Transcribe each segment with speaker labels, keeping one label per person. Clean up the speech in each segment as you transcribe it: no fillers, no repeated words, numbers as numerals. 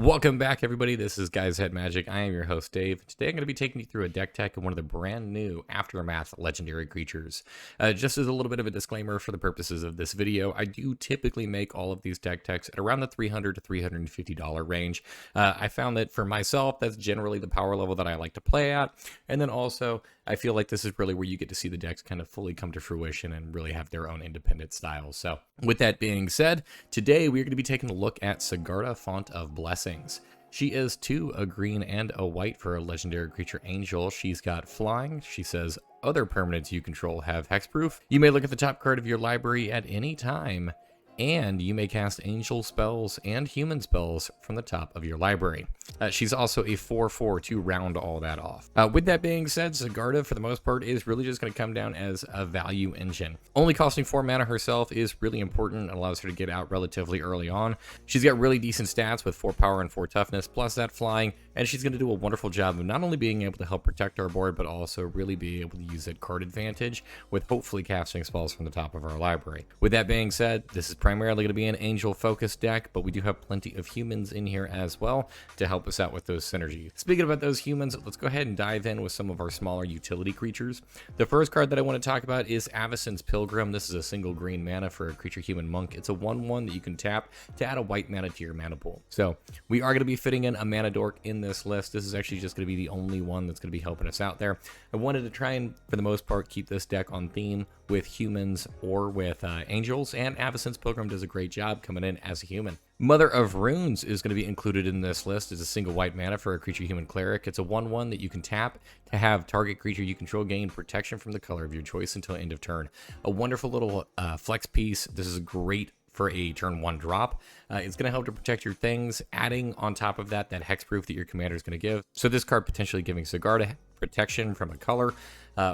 Speaker 1: Welcome back, everybody. This is Guys Head Magic. I am your host, Dave. Today I'm going to be taking you through a deck tech of one of the brand new Aftermath legendary creatures. Just as a little bit of a disclaimer for the purposes of this video, I do typically make all of these deck techs at around the $300 to $350 range. I found that for myself, that's generally the power level that I like to play at. And then also, I feel like this is really where you get to see the decks kind of fully come to fruition and really have their own independent styles. So with that being said, today we're going to be taking a look at Sigarda, Font of Blessings. She is 2, a green and a white for a legendary creature angel. She's got flying. She says other permanents you control have hexproof. You may look at the top card of your library at any time, and you may cast angel spells and human spells from the top of your library. She's also a 4/4 to round all that off. With that being said, Sigarda, for the most part, is really just going to come down as a value engine. Only costing 4 mana herself is really important and allows her to get out relatively early on. She's got really decent stats with 4 power and 4 toughness, plus that flying, and she's going to do a wonderful job of not only being able to help protect our board, but also really be able to use that card advantage with hopefully casting spells from the top of our library. With that being said, this is primarily going to be an angel focused deck, but we do have plenty of humans in here as well to help us out with those synergies. Speaking about those humans, let's go ahead and dive in with some of our smaller utility creatures. The first card that I want to talk about is Avacyn's Pilgrim. This is a single green mana for a creature human monk. It's a 1/1 that you can tap to add a white mana to your mana pool. So we are going to be fitting in a mana dork in this list. This is actually just going to be the only one that's going to be helping us out there. I wanted to try and, for the most part, keep this deck on theme with humans or with angels, and Avacyn's Pilgrim does a great job coming in as a human. Mother of Runes is going to be included in this list as a single white mana for a creature human cleric. It's a 1/1 that you can tap to have target creature you control gain protection from the color of your choice until end of turn. A wonderful little flex piece. This is great for a turn 1 drop. It's going to help to protect your things, adding on top of that hexproof that your commander is going to give. So this card potentially giving Sigarda protection from a color.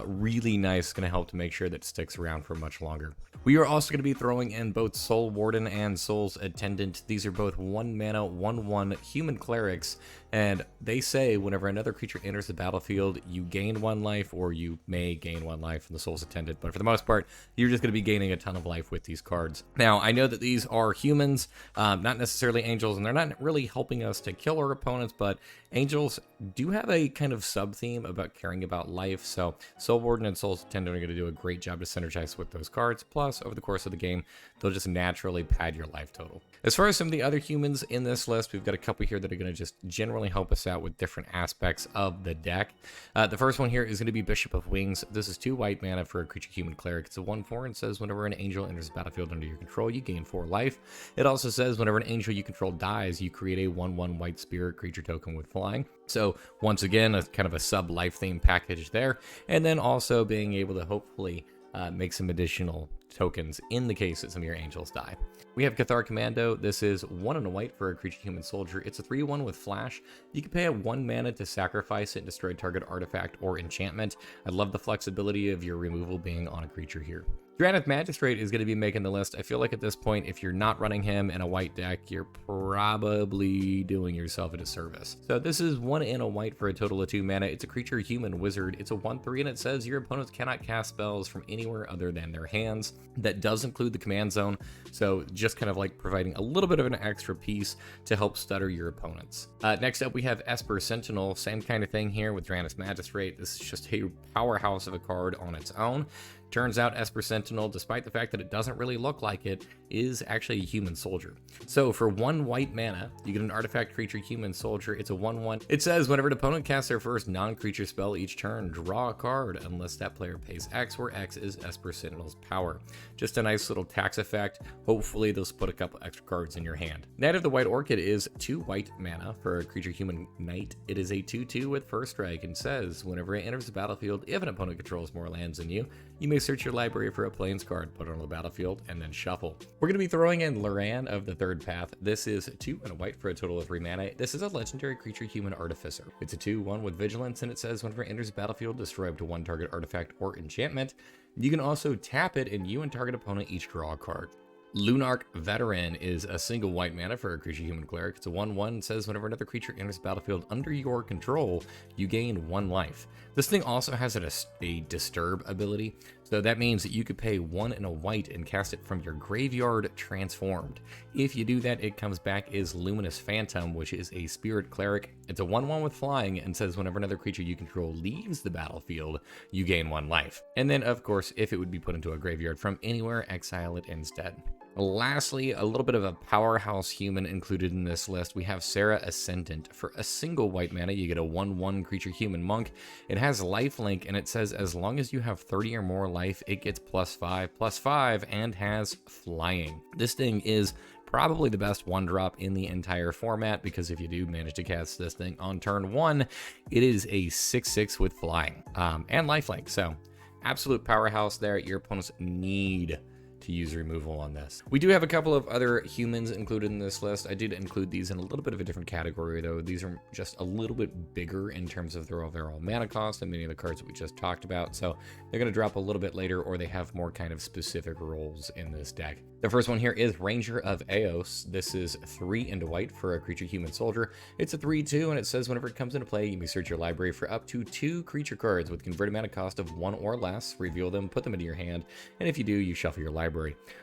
Speaker 1: Really nice, going to help to make sure that it sticks around for much longer. We are also going to be throwing in both Soul Warden and Soul's Attendant. These are both 1 mana, 1/1 human clerics, and they say whenever another creature enters the battlefield, you gain 1 life, or you may gain 1 life from the Soul's Attendant, but for the most part, you're just going to be gaining a ton of life with these cards. Now, I know that these are humans, not necessarily angels, and they're not really helping us to kill our opponents, but angels do have a kind of sub-theme about caring about life, so Soul Warden and Soul's Attendant are going to do a great job to synergize with those cards. Plus, over the course of the game, they'll just naturally pad your life total. As far as some of the other humans in this list, we've got a couple here that are going to just generally help us out with different aspects of the deck. The first one here is going to be Bishop of Wings. This is 2 white mana for a creature human cleric. It's a 1/4 and says whenever an angel enters the battlefield under your control, you gain 4 life. It also says whenever an angel you control dies, you create a 1/1 white spirit creature token with flying. So once again, a kind of a sub-life theme package there. And then also being able to hopefully make some additional tokens in the case that some of your angels die. We have Cathar Commando. This is 1 and a white for a creature human soldier. It's a 3/1 with flash. You can pay a 1 mana to sacrifice it and destroy target artifact or enchantment. I love the flexibility of your removal being on a creature here. Drannith Magistrate is going to be making the list. I feel like at this point, if you're not running him in a white deck, you're probably doing yourself a disservice. So this is 1 and a white for a total of 2 mana. It's a creature human wizard. It's a 1/3 and it says your opponents cannot cast spells from anywhere other than their hands. That does include the command zone, so just kind of like providing a little bit of an extra piece to help stutter your opponents. Next up, we have Esper Sentinel. Same kind of thing here with Drannith Magistrate. This is just a powerhouse of a card on its own. Turns out Esper Sentinel, despite the fact that it doesn't really look like it, is actually a human soldier. So for 1 white mana, you get an artifact creature human soldier. It's a 1/1. It says whenever an opponent casts their first non-creature spell each turn, draw a card unless that player pays X, where X is Esper Sentinel's power. Just a nice little tax effect. Hopefully they'll put a couple extra cards in your hand. Knight of the White Orchid is 2 white mana for a creature human knight. It is a 2/2 with first strike and says whenever it enters the battlefield, if an opponent controls more lands than you may search your library for a plains card, put it on the battlefield, and then shuffle. We're going to be throwing in Loran of the Third Path. This is 2 and a white for a total of 3 mana. This is a legendary creature human artificer. It's a 2/1 with vigilance, and it says whenever it enters the battlefield, destroy up to 1 target artifact or enchantment. You can also tap it, and you and target opponent each draw a card. Lunarch Veteran is a single white mana for a creature human cleric. It's a 1/1, says whenever another creature enters the battlefield under your control, you gain 1 life. This thing also has a disturb ability. So that means that you could pay 1 and a white and cast it from your graveyard transformed. If you do that, it comes back as Luminous Phantom, which is a spirit cleric. It's a 1/1 with flying and says whenever another creature you control leaves the battlefield, you gain 1 life. And then, of course, if it would be put into a graveyard from anywhere, exile it instead. Lastly, a little bit of a powerhouse human included in this list. We have Serra Ascendant. For a single white mana, you get a 1/1 creature human monk. It has lifelink, and it says as long as you have 30 or more life, it gets +5/+5 and has flying. This thing is probably the best 1-drop in the entire format, because if you do manage to cast this thing on turn 1, it is a 6/6 with flying and lifelink. So absolute powerhouse there. Your opponents need to use removal on this. We do have a couple of other humans included in this list. I did include these in a little bit of a different category, though. These are just a little bit bigger in terms of their overall mana cost than many of the cards that we just talked about, so they're going to drop a little bit later, or they have more kind of specific roles in this deck. The first one here is Ranger of Eos. This is 3 and a white for a creature human soldier. It's a 3/2, and it says whenever it comes into play, you may search your library for up to 2 creature cards with converted mana cost of 1 or less, reveal them, put them into your hand, and if you do, you shuffle your library.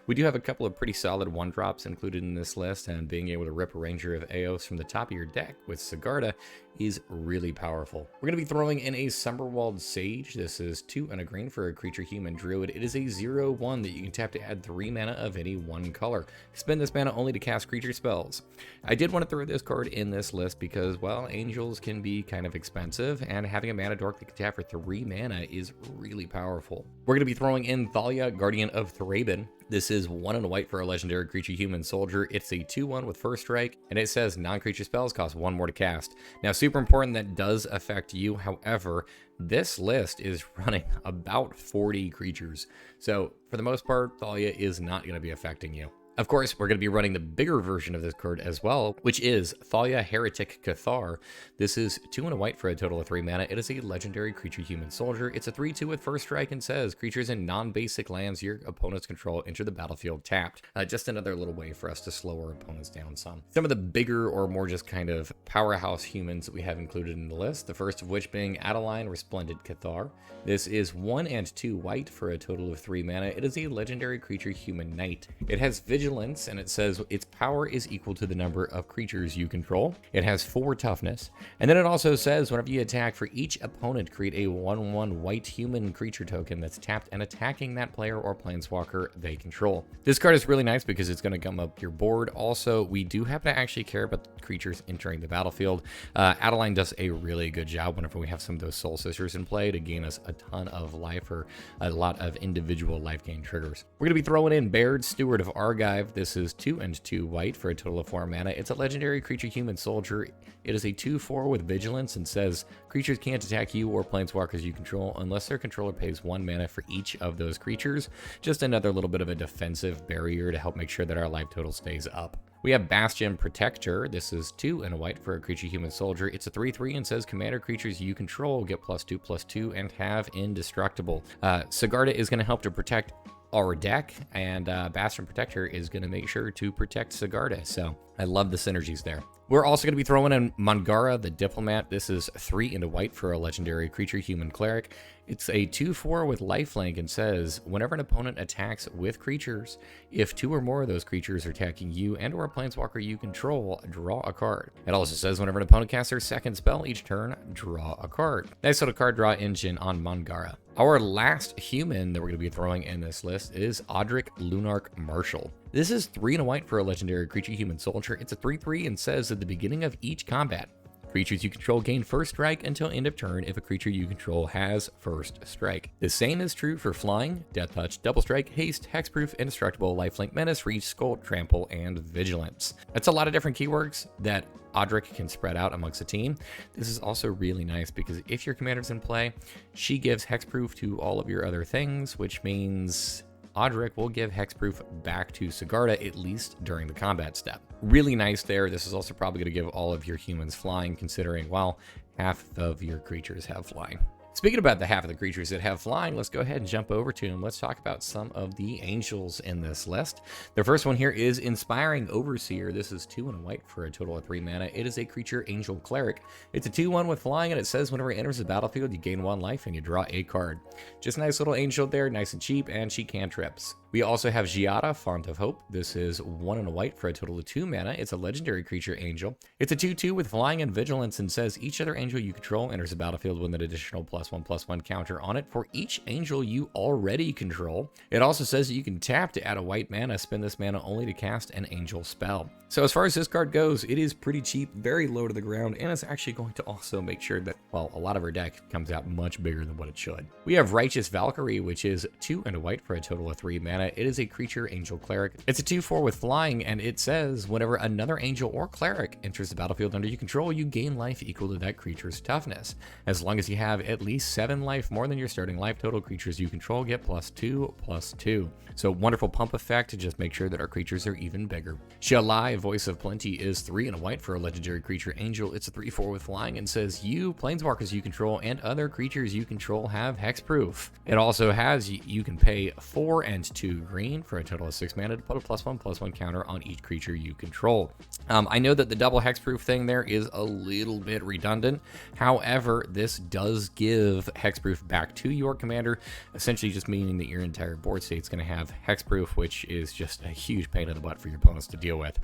Speaker 1: We do have a couple of pretty solid 1-drops included in this list, and being able to rip a Ranger of Eos from the top of your deck with Sigarda is really powerful. We're going to be throwing in a Summerwald Sage. This is 2 and a green for a creature human druid. It is a 0/1 that you can tap to add 3 mana of any one color. Spend this mana only to cast creature spells. I did want to throw this card in this list because, well, angels can be kind of expensive, and having a mana dork that can tap for 3 mana is really powerful. We're going to be throwing in Thalia, Guardian of Thraben. This is 1 and a white for a legendary creature human soldier. It's a 2/1 with first strike, and it says non-creature spells cost 1 more to cast. Now, super important, that does affect you. However, this list is running about 40 creatures. So for the most part, Thalia is not going to be affecting you. Of course, we're going to be running the bigger version of this card as well, which is Thalia Heretic Cathar. This is 2 and a white for a total of 3 mana. It is a legendary creature human soldier. It's a 3/2 with first strike and says creatures in non-basic lands your opponent's control enter the battlefield tapped. Just another little way for us to slow our opponents down some. Some of the bigger or more just kind of powerhouse humans that we have included in the list, the first of which being Adeline Resplendent Cathar. This is 1 and 2 white for a total of 3 mana. It is a legendary creature human knight. It has Vigilance, and it says its power is equal to the number of creatures you control. It has 4 toughness, and then it also says whenever you attack, for each opponent, create a 1/1 white human creature token that's tapped and attacking that player or planeswalker they control. This card is really nice because it's going to come up your board. Also, we do have to actually care about the creatures entering the battlefield. Adeline does a really good job whenever we have some of those Soul Sisters in play to gain us a ton of life, or a lot of individual life gain triggers. We're going to be throwing in Baird, Steward of Argive. This is 2 and 2 white for a total of 4 mana. It's a legendary creature human soldier. It is a 2/4 with vigilance and says creatures can't attack you or planeswalkers you control unless their controller pays 1 mana for each of those creatures. Just another little bit of a defensive barrier to help make sure that our life total stays up. We have Bastion Protector. This is 2 and a white for a creature human soldier. It's a 3/3 and says commander creatures you control get +2/+2 and have indestructible. Sigarda is going to help to protect our deck, and Bastion Protector is going to make sure to protect Sigarda. So I love the synergies there. We're also going to be throwing in Mangara the Diplomat. This is 3 and a white for a legendary creature human cleric. It's a 2/4 with lifelink and says whenever an opponent attacks with creatures, if 2 or more of those creatures are attacking you and or a planeswalker you control, draw a card. It also says whenever an opponent casts their second spell each turn, draw a card. Nice little card draw engine on Mangara. Our last human that we're going to be throwing in this list is Audric Lunarch Marshal. This is 3 and a white for a legendary creature human soldier. It's a 3/3 and says at the beginning of each combat, creatures you control gain first strike until end of turn if a creature you control has first strike. The same is true for flying, death touch, double strike, haste, hexproof, indestructible, lifelink, menace, reach, scold, trample, and vigilance. That's a lot of different keywords that Audric can spread out amongst the team. This is also really nice because if your commander's in play, she gives hexproof to all of your other things, which means Audric will give hexproof back to Sigarda, at least during the combat step. Really nice there. This is also probably going to give all of your humans flying, considering, well, half of your creatures have flying. Speaking about the half of the creatures that have flying, let's go ahead and jump over to them. Let's talk about some of the angels in this list. The first one here is Inspiring Overseer. This is 2 and a white for a total of 3 mana. It is a creature angel cleric. It's a 2/1 with flying, and it says whenever it enters the battlefield, you gain 1 life and you draw a card. Just a nice little angel there, nice and cheap, and she cantrips. We also have Sigarda, Font of Hope. This is 1 and a white for a total of 2 mana. It's a legendary creature angel. It's a 2/2 with flying and vigilance, and says each other angel you control enters the battlefield with an additional +1/+1 counter on it for each angel you already control. It also says that you can tap to add a white mana, spend this mana only to cast an angel spell. So as far as this card goes, it is pretty cheap, very low to the ground, and it's actually going to also make sure that, well, a lot of our deck comes out much bigger than what it should. We have Righteous Valkyrie, which is 2 and a white for a total of 3 mana. It is a creature angel cleric. It's a 2/4 with flying, and it says whenever another angel or cleric enters the battlefield under your control, you gain life equal to that creature's toughness. As long as you have at least 7 life more than your starting life total, creatures you control get +2/+2. So wonderful pump effect to just make sure that our creatures are even bigger. Shalai, Voice of Plenty, is 3 and a white for a legendary creature angel. It's a 3/4 with flying, and says you, planeswalkers you control, and other creatures you control have hexproof. It also has you can pay 4 and 2 green for a total of 6 mana to put a +1/+1 counter on each creature you control. I know that the double hexproof thing there is a little bit redundant. However, this does give hexproof back to your commander, essentially just meaning that your entire board state is going to have hexproof, which is just a huge pain in the butt for your opponents to deal with.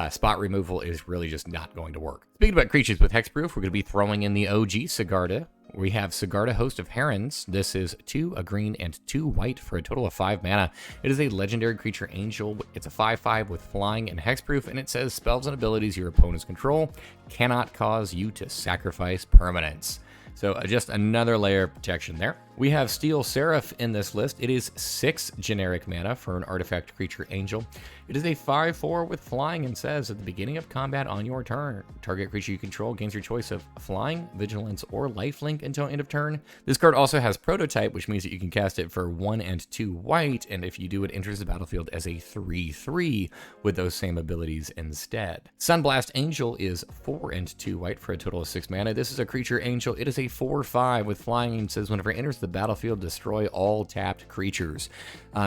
Speaker 1: Spot removal is really just not going to work. Speaking about creatures with hexproof, we're going to be throwing in the OG Sigarda. We have Sigarda, Host of Herons. This is 2, a green, and 2 white for a total of 5 mana. It is a legendary creature angel. It's a 5/5 with flying and hexproof, and it says spells and abilities your opponents control cannot cause you to sacrifice permanents. So just another layer of protection there. We have Steel Seraph in this list. It is 6 generic mana for an artifact creature angel. It is a 5/4 with flying, and says at the beginning of combat on your turn, target creature you control gains your choice of flying, vigilance, or lifelink until end of turn. This card also has prototype, which means that you can cast it for 1 and 2 white, and if you do, it enters the battlefield as a 3/3 with those same abilities instead. Sunblast Angel is 4 and 2 white for a total of 6 mana. This is a creature angel. It is a 4/5 with flying, and says whenever it enters the battlefield, destroy all tapped creatures.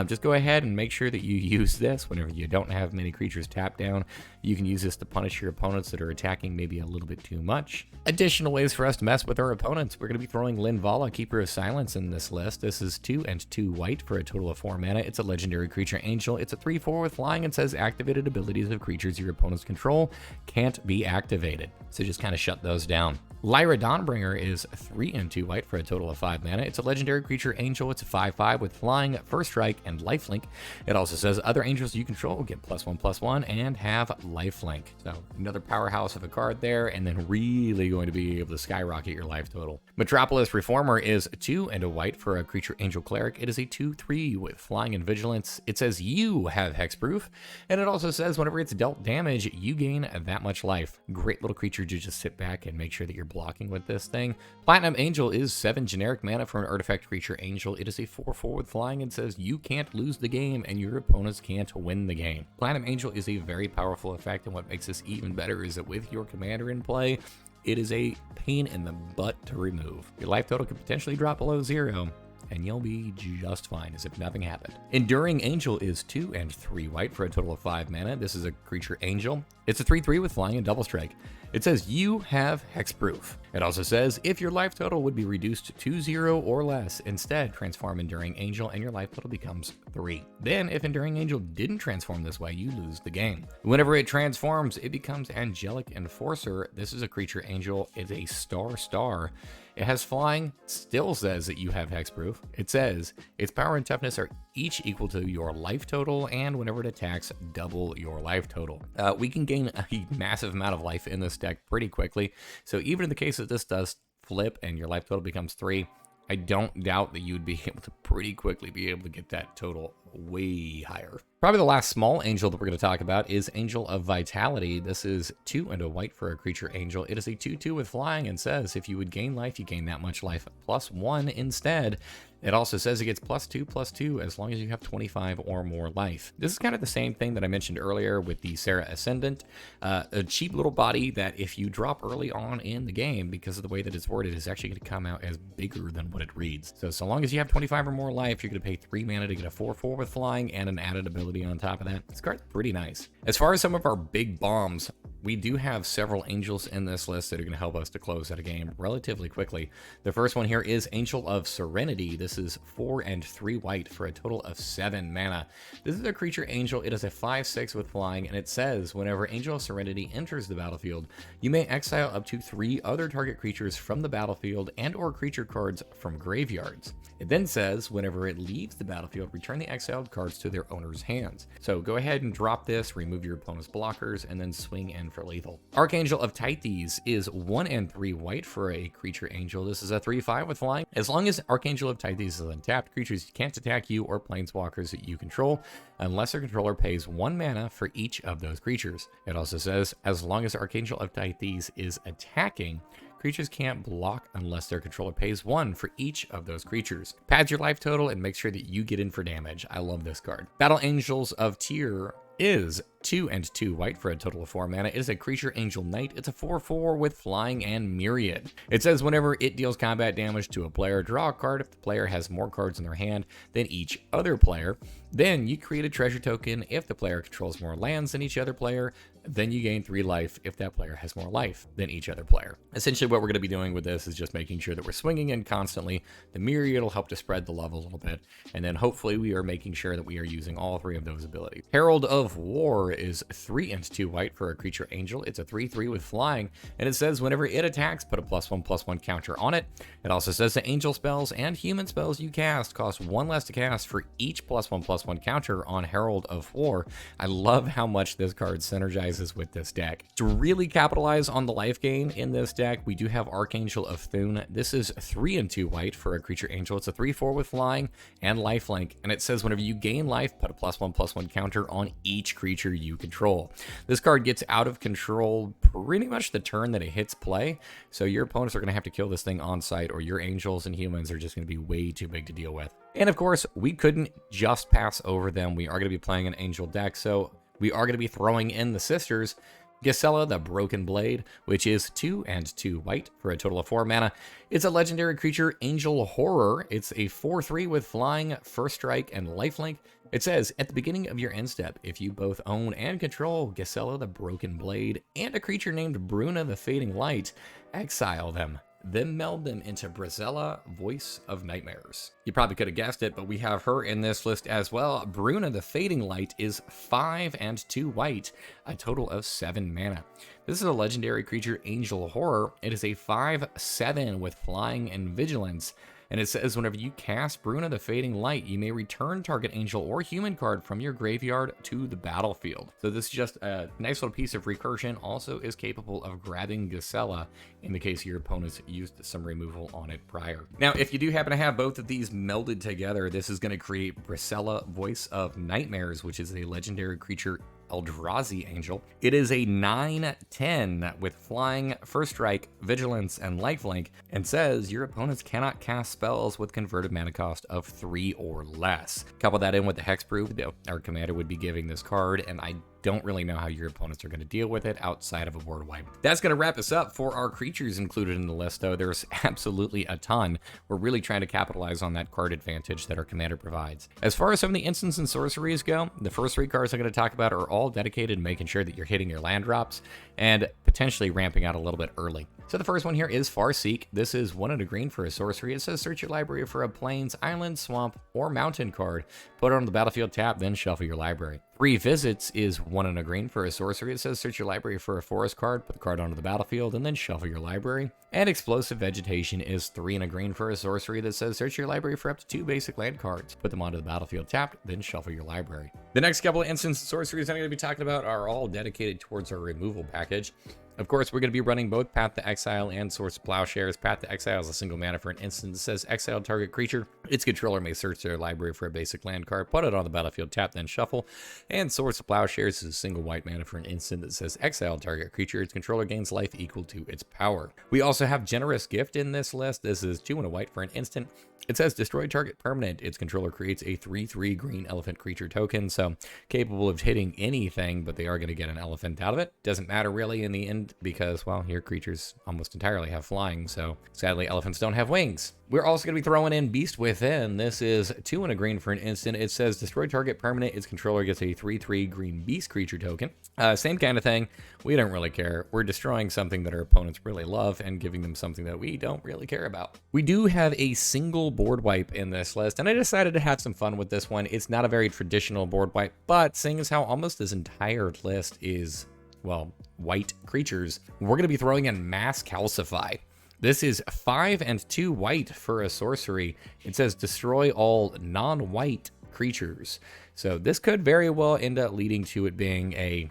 Speaker 1: Just go ahead and make sure that you use this whenever you don't have many creatures tapped down. You can use this to punish your opponents that are attacking maybe a little bit too much. Additional ways for us to mess with our opponents. We're going to be throwing Linvala, Keeper of Silence, in this list. This is 2 and 2 white for a total of 4 mana. It's a legendary creature angel. It's a 3/4 with flying, and says activated abilities of creatures your opponents control can't be activated. So just kind of shut those down. Lyra Dawnbringer is 3 and 2 white for a total of 5 mana. It's a legendary creature angel. It's a 5/5 with flying, first strike, and lifelink. It also says other angels you control get +1/+1 and have lifelink. So another powerhouse of a card there, and then really going to be able to skyrocket your life total. Metropolis Reformer is 2 and a white for a creature angel cleric. It is a 2/3 with flying and vigilance. It says you have hexproof, and it also says whenever it's dealt damage, you gain that much life. Great little creature to just sit back and make sure that you're blocking with this thing. Platinum Angel is 7 generic mana for an artifact creature angel. It is a 4/4 with flying, and says you can't lose the game and your opponents can't win the game. Platinum Angel is a very powerful effect, and what makes this even better is that with your commander in play, it is a pain in the butt to remove. Your life total could potentially drop below 0, and you'll be just fine as if nothing happened. Enduring Angel is 2 and 3 white for a total of 5 mana. This is a creature angel. It's a 3/3 with flying and double strike. It says you have hexproof. It also says if your life total would be reduced to 0 or less, instead transform Enduring Angel and your life total becomes 3. Then if Enduring Angel didn't transform this way, you lose the game. Whenever it transforms, it becomes Angelic Enforcer. This is a creature angel. It's a star. It has flying, still says that you have hexproof. It says its power and toughness are each equal to your life total, and whenever it attacks, double your life total. We can gain a massive amount of life in this deck pretty quickly, so even in the case that this does flip and your life total becomes 3, I don't doubt that you'd be able to pretty quickly be able to get that total way higher. Probably the last small angel that we're going to talk about is Angel of Vitality. This is 2 and a white for a creature angel. It is a 2/2 with flying, and says if you would gain life, you gain that much life +1 instead. It also says it gets +2/+2 as long as you have 25 or more life. This is kind of the same thing that I mentioned earlier with the Sarah Ascendant. A cheap little body that if you drop early on in the game, because of the way that it's worded, is actually going to come out as bigger than what it reads. So long as you have 25 or more life, you're going to pay 3 mana to get a 4/4 with flying and an added ability on top of that. This card's pretty nice. As far as some of our big bombs, we do have several angels in this list that are going to help us to close out a game relatively quickly. The first one here is Angel of Serenity. This is 4 and 3 white for a total of 7 mana. This is a creature angel. It is a 5/6 with flying, and it says whenever Angel of Serenity enters the battlefield, you may exile up to 3 other target creatures from the battlefield and or creature cards from graveyards. It then says whenever it leaves the battlefield, return the exiled cards to their owner's hands. So go ahead and drop this, remove your opponent's blockers, and then swing in for lethal. Archangel of Tithes is 1 and 3 white for a creature angel. This is a 3/5 with flying. As long as Archangel of Tithes is untapped, creatures can't attack you or planeswalkers that you control unless their controller pays 1 mana for each of those creatures. It also says as long as Archangel of Tithes is attacking, creatures can't block unless their controller pays 1 for each of those creatures. Pads your life total and make sure that you get in for damage. I love this card. Battle Angels of Tyr is 2 and 2 white for a total of 4 mana. It is a creature angel knight. It's a 4/4 with flying and myriad. It says whenever it deals combat damage to a player, draw a card if the player has more cards in their hand than each other player. Then you create a treasure token if the player controls more lands than each other player. Then you gain 3 life if that player has more life than each other player. Essentially what we're going to be doing with this is just making sure that we're swinging in constantly. The myriad will help to spread the love a little bit. And then hopefully we are making sure that we are using all 3 of those abilities. Herald of War is 3 and 2 white for a creature angel. It's a 3/3 with flying, and it says whenever it attacks, put a +1/+1 counter on it. It also says the angel spells and human spells you cast cost 1 less to cast for each +1/+1 counter on Herald of War. I love how much this card synergizes with this deck. To really capitalize on the life gain in this deck, we do have Archangel of Thune. This is 3 and 2 white for a creature angel. It's a 3/4 with flying and lifelink, and it says whenever you gain life, put a +1/+1 counter on each creature you control. This card gets out of control pretty much the turn that it hits play, so your opponents are going to have to kill this thing on site, or your angels and humans are just going to be way too big to deal with. And of course, we couldn't just pass over them. We are going to be playing an angel deck, so we are going to be throwing in the sisters. Gisela, the Broken Blade, which is 2 and 2 white for a total of 4 mana. It's a legendary creature, Angel Horror. It's a 4/3 with flying, first strike, and lifelink. It says, at the beginning of your end step, if you both own and control Gisela, the Broken Blade, and a creature named Bruna, the Fading Light, exile them. Then meld them into Brazella, Voice of Nightmares. You probably could have guessed it, but we have her in this list as well. Bruna, the Fading Light, is 5 and 2 white, a total of 7 mana. This is a legendary creature, Angel Horror. It is a 5/7 with flying and vigilance. And it says whenever you cast Bruna the Fading Light, you may return target angel or human card from your graveyard to the battlefield. So this is just a nice little piece of recursion. Also is capable of grabbing Gisela in the case your opponents used some removal on it prior. Now, if you do happen to have both of these melded together, this is going to create Brazella, Voice of Nightmares, which is a legendary creature, Eldrazi Angel. It is a 9/10 with flying, first strike, vigilance, and lifelink, and says your opponents cannot cast spells with converted mana cost of 3 or less. Couple that in with the hexproof that our commander would be giving this card, and I don't really know how your opponents are going to deal with it outside of a board wipe. That's going to wrap us up for our creatures included in the list, though. There's absolutely a ton. We're really trying to capitalize on that card advantage that our commander provides. As far as some of the instants and sorceries go, the first 3 cards I'm going to talk about are all dedicated to making sure that you're hitting your land drops and potentially ramping out a little bit early. So the first one here is Farseek. This is 1 and a green for a sorcery. It says search your library for a plains, island, swamp, or mountain card. Put it on the battlefield tap, then shuffle your library. 3 visits is 1 and a green for a sorcery. It says search your library for a forest card, put the card onto the battlefield, and then shuffle your library. And Explosive Vegetation is 3 and a green for a sorcery that says search your library for up to 2 basic land cards, put them onto the battlefield tapped, then shuffle your library. The next couple of instants and sorceries I'm going to be talking about are all dedicated towards our removal package. Of course, we're going to be running both Path to Exile and Swords to Plowshares. Path to Exile is a single mana for an instant that says exile target creature. Its controller may search their library for a basic land card, put it on the battlefield, tap, then shuffle. And Swords of Plowshares is a single white mana for an instant that says exile target creature. Its controller gains life equal to its power. We also have Generous Gift in this list. This is 2 and a white for an instant. It says destroy target permanent. Its controller creates a 3/3 green elephant creature token, so capable of hitting anything, but they are going to get an elephant out of it. Doesn't matter really in the end because, well, your creatures almost entirely have flying, so sadly elephants don't have wings. We're also going to be throwing in Beast Within. This is 2 and a green for an instant. It says destroy target permanent. Its controller gets a 3/3 green beast creature token. Same kind of thing. We don't really care. We're destroying something that our opponents really love and giving them something that we don't really care about. We do have a single board wipe in this list, and I decided to have some fun with this one. It's not a very traditional board wipe, but seeing as how almost this entire list is, well, white creatures, we're going to be throwing in Mass Calcify. This is 5 and 2 white for a sorcery. It says destroy all non-white creatures. So this could very well end up leading to it being a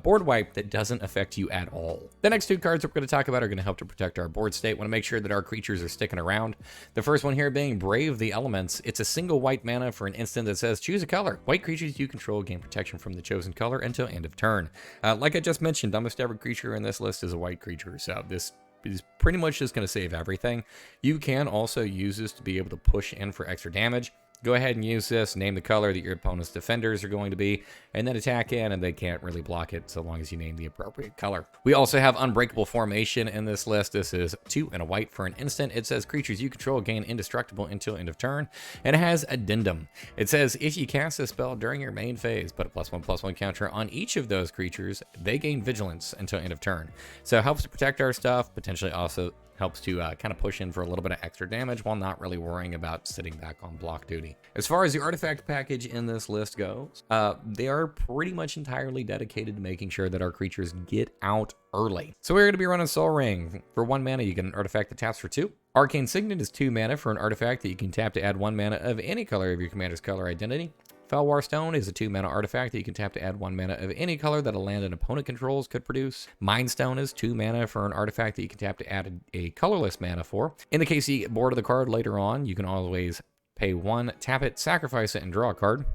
Speaker 1: board wipe that doesn't affect you at all. The next 2 cards we're going to talk about are going to help to protect our board state. Want to make sure that our creatures are sticking around. The first one here being Brave the Elements. It's a single white mana for an instant that says choose a color. White creatures you control gain protection from the chosen color until end of turn. Like I just mentioned, almost every creature in this list is a white creature, so this is pretty much just going to save everything. You can also use this to be able to push in for extra damage. Go ahead and use this, name the color that your opponent's defenders are going to be, and then attack in, and they can't really block it so long as you name the appropriate color. We also have Unbreakable Formation in this list. This is 2 and a white for an instant. It says creatures you control gain indestructible until end of turn, and it has Addendum. It says if you cast a spell during your main phase, put a +1/+1 counter on each of those creatures, they gain Vigilance until end of turn. So it helps to protect our stuff, potentially also helps to kind of push in for a little bit of extra damage while not really worrying about sitting back on block duty. As far as the artifact package in this list goes, they are pretty much entirely dedicated to making sure that our creatures get out early. So we're going to be running Soul Ring. For 1 mana, you get an artifact that taps for 2. Arcane Signet is 2 mana for an artifact that you can tap to add 1 mana of any color of your commander's color identity. Felwar Stone is a 2 mana artifact that you can tap to add 1 mana of any color that a land an opponent controls could produce. Mind Stone is 2 mana for an artifact that you can tap to add a colorless mana for. In the case you get bored of the card later on, you can always pay 1, tap it, sacrifice it, and draw a card.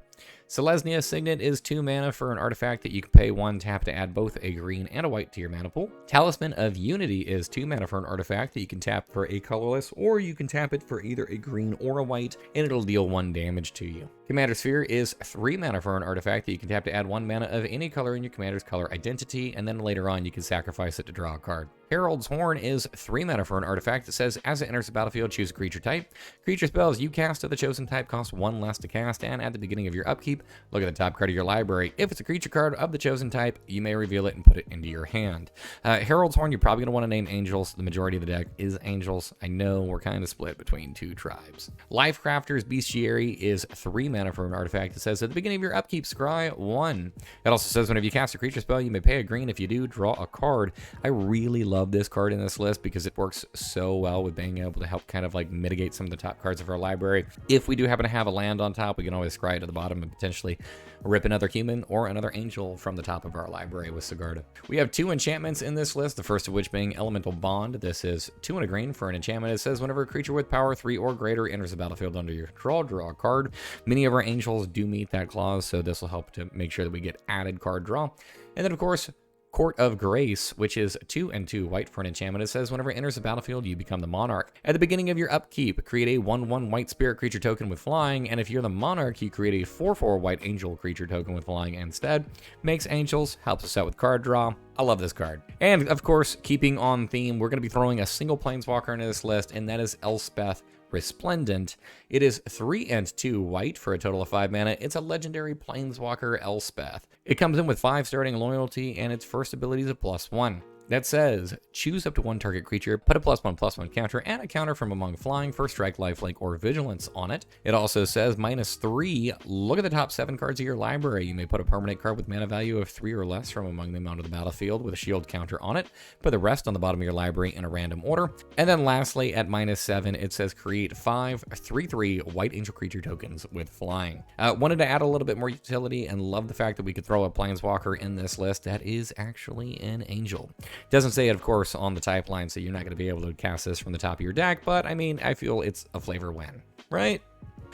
Speaker 1: Selesnya Signet is 2 mana for an artifact that you can pay 1, tap to add both a green and a white to your mana pool. Talisman of Unity is 2 mana for an artifact that you can tap for a colorless, or you can tap it for either a green or a white, and it'll deal 1 damage to you. Commander Sphere is 3 mana for an artifact that you can tap to add 1 mana of any color in your commander's color identity, and then later on you can sacrifice it to draw a card. Herald's Horn is 3 mana for an artifact that says as it enters the battlefield, choose a creature type. Creature spells you cast of the chosen type cost 1 less to cast, and at the beginning of your upkeep, look at the top card of your library. If it's a creature card of the chosen type, you may reveal it and put it into your hand. Herald's Horn, you're probably going to want to name Angels. The majority of the deck is Angels. I know we're kind of split between 2 tribes. Lifecrafter's Bestiary is 3 mana for an artifact that says at the beginning of your upkeep, scry 1. It also says whenever you cast a creature spell, you may pay a green. If you do, draw a card. I really love this card in this list because it works so well with being able to help kind of like mitigate some of the top cards of our library. If we do happen to have a land on top, we can always scry it to the bottom and potentially rip another human or another angel from the top of our library with Sigarda. We have 2 enchantments in this list, the first of which being Elemental Bond. This is 2 and a green for an enchantment. It says whenever a creature with power 3 or greater enters the battlefield under your control, draw a card. Many of our angels do meet that clause, so this will help to make sure that we get added card draw. And then of course, Court of Grace, which is 2 and 2 white for an enchantment. It says whenever it enters the battlefield, you become the monarch. At the beginning of your upkeep, create a 1/1 white spirit creature token with flying, and if you're the monarch, you create a 4/4 white angel creature token with flying instead. Makes angels, helps us out with card draw. I love this card. And of course, keeping on theme, we're going to be throwing a single planeswalker into this list, and that is Elspeth Resplendent. It is 3 and 2 white for a total of 5 mana. It's a legendary planeswalker Elspeth. It comes in with 5 starting loyalty, and its first ability is a +1. That says, choose up to 1 target creature, put a +1/+1 counter and a counter from among flying for strike, lifelink, or vigilance on it. It also says -3, look at the top 7 cards of your library. You may put a permanent card with mana value of 3 or less from among them onto the battlefield with a shield counter on it. Put the rest on the bottom of your library in a random order. And then lastly, at -7, it says create 5 3/3 white angel creature tokens with flying. Wanted to add a little bit more utility and love the fact that we could throw a planeswalker in this list that is actually an angel. Doesn't say it, of course, on the type line, so you're not going to be able to cast this from the top of your deck, but I mean, I feel it's a flavor win, right?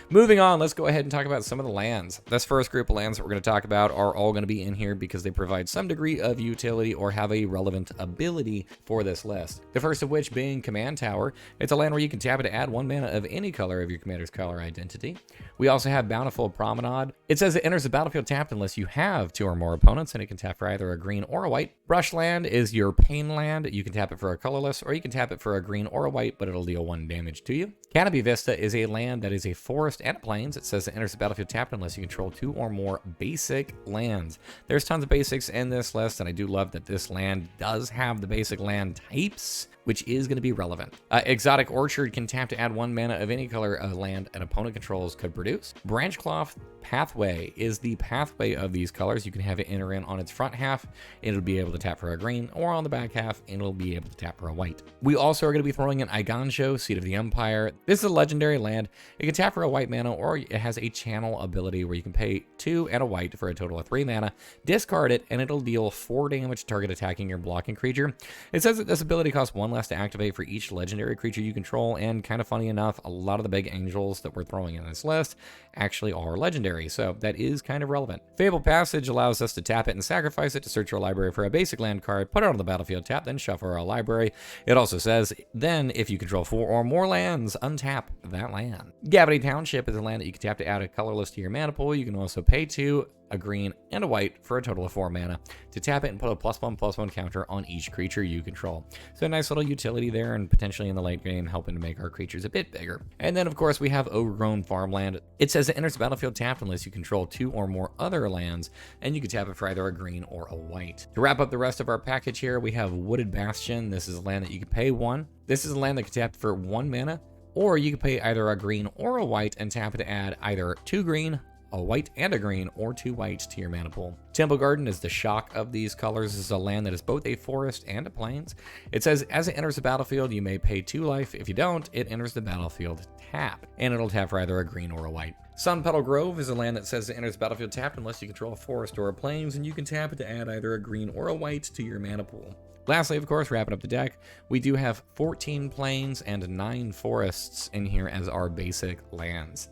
Speaker 1: Moving on, let's go ahead and talk about some of the lands. This first group of lands that we're going to talk about are all going to be in here because they provide some degree of utility or have a relevant ability for this list. The first of which being Command Tower. It's a land where you can tap it to add 1 mana of any color of your commander's color identity. We also have Bountiful Promenade. It says it enters the battlefield tapped unless you have 2 or more opponents, and it can tap for either a green or a white. Brushland is your pain land. You can tap it for a colorless, or you can tap it for a green or a white, but it'll deal 1 damage to you. Canopy Vista is a land that is a forest and a plains. It says it enters the battlefield tapped unless you control 2 or more basic lands. There's tons of basics in this list, and I do love that this land does have the basic land types, which is going to be relevant. Exotic Orchard can tap to add 1 mana of any color a land an opponent controls could produce. Branchcloth Pathway is the pathway of these colors. You can have it enter in on its front half, it'll be able to tap for a green, or on the back half, and it'll be able to tap for a white. We also are going to be throwing in Iganjo, Seat of the Empire. This is a legendary land. It can tap for a white mana, or it has a channel ability where you can pay 2 and a white for a total of 3 mana, discard it, and it'll deal 4 damage to target attacking your blocking creature. It says that this ability costs 1 less to activate for each legendary creature you control, and kind of funny enough, a lot of the big angels that we're throwing in this list actually are legendary, so that is kind of relevant. Fabled Passage allows us to tap it and sacrifice it to search our library for a basic land card, put it on the battlefield tap, then shuffle our library. It also says, then if you control 4 or more lands, untap that land. Gavity Township is a land that you can tap to add a colorless to your mana pool. You can also pay 2, a green, and a white for a total of 4 mana to tap it and put a +1/+1 counter on each creature you control. So a nice little utility there, and potentially in the late game helping to make our creatures a bit bigger. And then of course we have Overgrown Farmland. It says it enters the battlefield tapped unless you control 2 or more other lands, and you can tap it for either a green or a white. To wrap up the rest of our package here, we have Wooded Bastion. This is a land that you can pay 1. This is a land that can tap for 1 mana, or you can pay either a green or a white and tap it to add either 2 green, a white and a green, or 2 whites to your mana pool. Temple Garden is the shock of these colors. This is a land that is both a forest and a plains. It says as it enters the battlefield, you may pay 2 life. If you don't, it enters the battlefield tapped, and it'll tap for either a green or a white. Sunpetal Grove is a land that says it enters the battlefield tapped unless you control a forest or a plains, and you can tap it to add either a green or a white to your mana pool. Lastly, of course, wrapping up the deck, we do have 14 plains and 9 forests in here as our basic lands.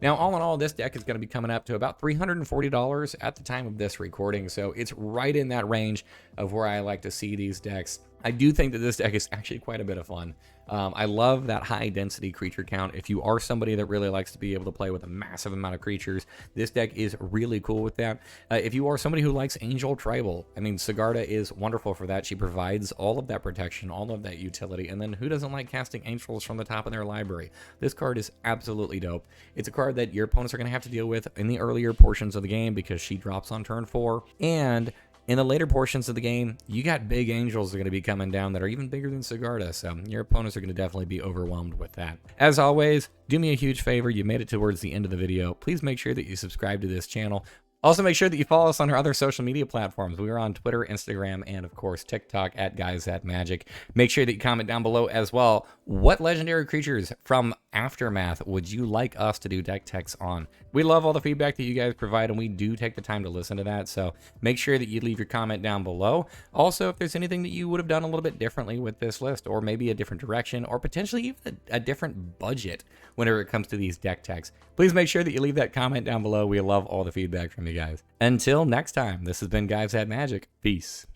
Speaker 1: Now, all in all, this deck is going to be coming up to about $340 at the time of this recording, so it's right in that range of where I like to see these decks. I do think that this deck is actually quite a bit of fun. I love that high density creature count. If you are somebody that really likes to be able to play with a massive amount of creatures, this deck is really cool with that. If you are somebody who likes Angel Tribal, I mean, Sigarda is wonderful for that. She provides all of that protection, all of that utility, and then who doesn't like casting angels from the top of their library? This card is absolutely dope. It's a card that your opponents are going to have to deal with in the earlier portions of the game because she drops on turn 4, and in the later portions of the game, you got big angels that are going to be coming down that are even bigger than Sigarda, so your opponents are going to definitely be overwhelmed with that. As always, do me a huge favor. You made it towards the end of the video. Please make sure that you subscribe to this channel. Also, make sure that you follow us on our other social media platforms. We are on Twitter, Instagram, and of course, TikTok at GuysThatMagic. Make sure that you comment down below as well. What legendary creatures from Aftermath would you like us to do deck techs on? We love all the feedback that you guys provide, and we do take the time to listen to that. So make sure that you leave your comment down below. Also, if there's anything that you would have done a little bit differently with this list, or maybe a different direction, or potentially even a different budget whenever it comes to these deck techs, please make sure that you leave that comment down below. We love all the feedback from you guys. Until next time, this has been Guys That Magic. Peace.